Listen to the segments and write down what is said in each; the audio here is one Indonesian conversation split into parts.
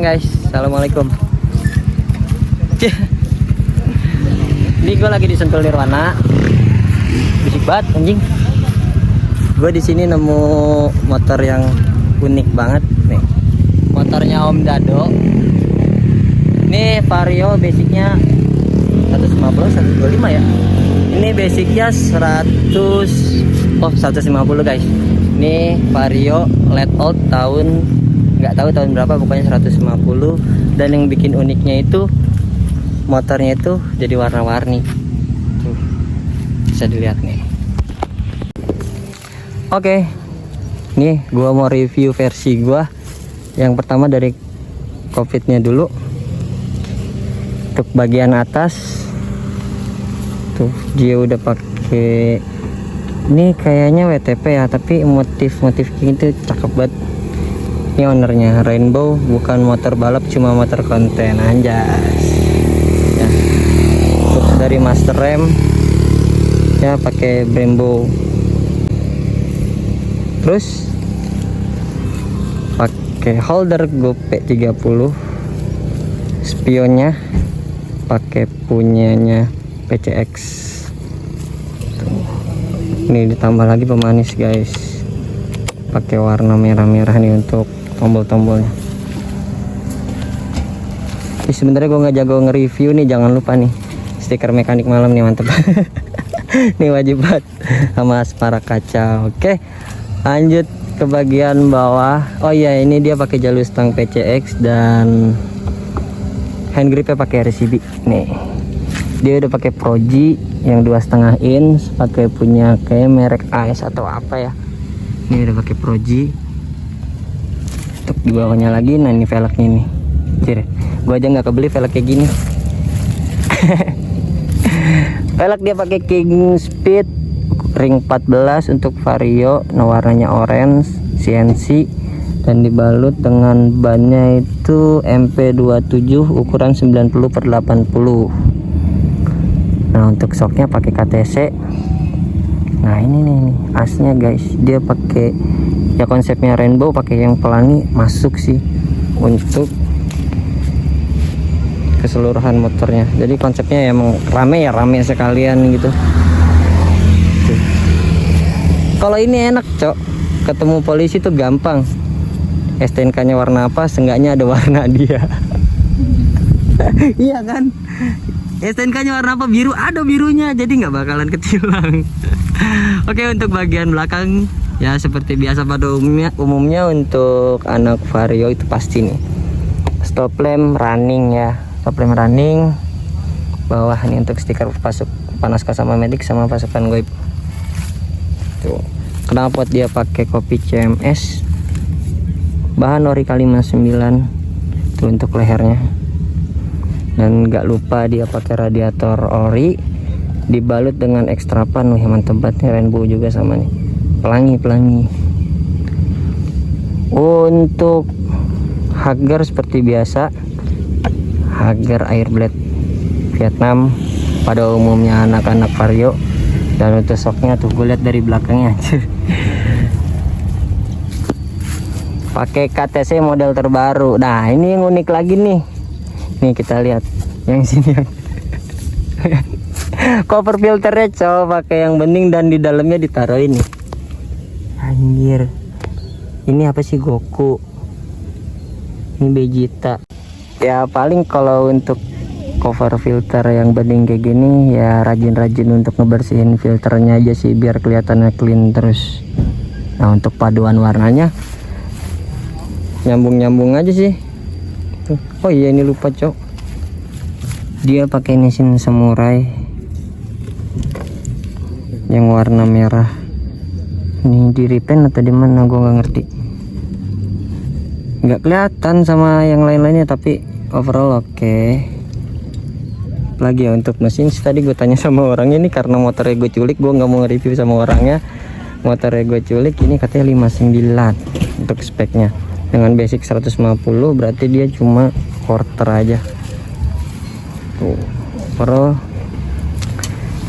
guys. Assalamualaikum. Ini gue lagi di Sentul Nirwana. Bisik banget anjing. Gue di sini nemu motor yang unik banget nih. Motornya Om Dado. Ini Vario basicnya 150 125 ya. Ini basicnya 150 guys. Ini Vario Let Old tahun nggak tahu tahun berapa, pokoknya 150. Dan yang bikin uniknya itu motornya itu jadi warna-warni. Tuh, bisa dilihat nih. Oke, nih gua mau review versi gua. Yang pertama dari cockpitnya dulu. Untuk bagian atas tuh dia udah pakai, ini kayaknya WTP ya, tapi motif-motif gitu cakep banget. Ini ownernya Rainbow, bukan motor balap, cuma motor konten anjas ya. Terus dari master rem ya pakai Brembo. Terus pakai holder GoP 30. Spionnya pakai punyanya PCX. Tuh. Ini ditambah lagi pemanis guys, pakai warna merah-merah nih untuk tombol-tombolnya. Sebenarnya gue nggak jago nge-review nih, jangan lupa nih stiker mekanik malam nih, mantep. Nih wajib banget sama aspara kaca. Oke, lanjut ke bagian bawah. Oh iya, ini dia pakai jalur stang PCX dan hand gripnya pakai RCB nih. Dia udah pakai Proji yang 2,5 inch, pakai punya kayak merek AS atau apa ya. Ini udah pakai Proji. Untuk di bawahnya lagi, nah ini velgnya nih. Cire, gua aja nggak kebeli velg kayak gini. Velg dia pakai King Speed ring 14 untuk Vario, nah warnanya orange CNC, dan dibalut dengan bannya itu MP27 ukuran 90/80. Nah untuk shocknya pakai KTC. Nah ini nih asnya guys, dia pakai ya konsepnya Rainbow, pakai yang pelangi masuk sih untuk keseluruhan motornya. Jadi konsepnya emang rame sekalian gitu. Kalau ini enak cok, ketemu polisi tuh gampang. STNK nya warna apa, seenggaknya ada warna dia. Iya kan, STNK nya warna apa, biru, ada birunya, jadi nggak bakalan ketilang. Oke, untuk bagian belakang ya seperti biasa pada umumnya untuk anak Vario itu pasti nih stop lamp running ya, stop lamp running. Bawah ini untuk stiker Panaska sama Medic sama pasukan goib. Tuh, kenapa dia pakai kopi CMS, bahan ori K59 tuh untuk lehernya. Dan nggak lupa dia pakai radiator ori dibalut dengan ekstra pan. Wih mantep banget nih, Rainbow juga sama nih, pelangi. Untuk hager seperti biasa, hager Airblade Vietnam pada umumnya anak-anak Vario. Dan untuk shocknya tuh gue lihat dari belakangnya pakai KTC model terbaru. Nah ini yang unik lagi nih, kita lihat yang sini yang cover filternya coba pakai yang bening, dan di dalamnya ditaruh ini. Anjir, ini apa sih, Goku, ini Vegeta ya. Paling kalau untuk cover filter yang bening kayak gini ya rajin-rajin untuk ngebersihin filternya aja sih, biar kelihatannya clean terus. Nah untuk paduan warnanya nyambung aja sih. Oh iya, ini lupa cok, dia pakai Nissin Samurai yang warna merah. Ini di repaint atau di mana gue nggak ngerti, nggak kelihatan sama yang lain-lainnya, tapi overall oke. Lagi ya untuk mesin, tadi gue tanya sama orangnya ini karena motornya gue culik, gue nggak mau nge-review sama orangnya. Motornya gue culik ini katanya 59 untuk speknya, dengan basic 150, berarti dia cuma quarter aja tuh. Overall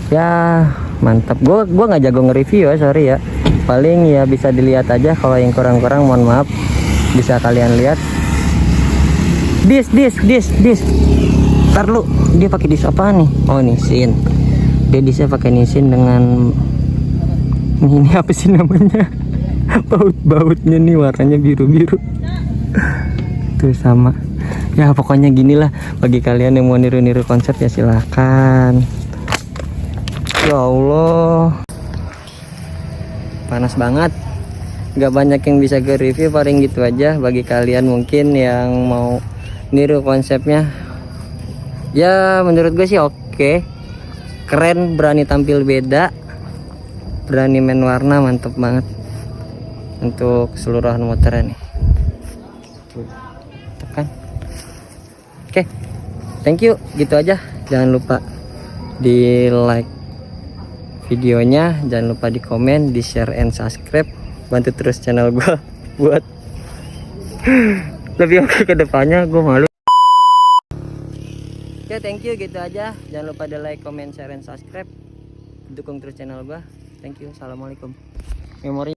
ya mantap. Gue nggak jago nge-review ya, sorry ya. Paling ya bisa dilihat aja, kalau yang kurang-kurang mohon maaf, bisa kalian lihat. Dis. Ntar lu, dia pakai dis apa nih? Oh, nisin. Dia disnya pakai nisin dengan ini apa sih namanya? Baut-bautnya nih warnanya biru-biru. Tuh sama. Ya pokoknya ginilah, bagi kalian yang mau niru-niru konsep ya silakan. Ya Allah. Panas banget. Gak banyak yang bisa ke review, paling gitu aja. Bagi kalian mungkin yang mau niru konsepnya, ya menurut gue sih oke. Keren, berani tampil beda, berani main warna, mantep banget untuk keseluruhan motornya nih. Tekan. Oke, thank you, gitu aja. Jangan lupa di like videonya, jangan lupa di komen, di share and subscribe. Bantu terus channel gua buat lebih oke ke depannya. Gue malu. Oke, thank you, gitu aja. Jangan lupa di like, comment, share, and subscribe. Dukung terus channel gua. Thank you. Assalamualaikum. Memori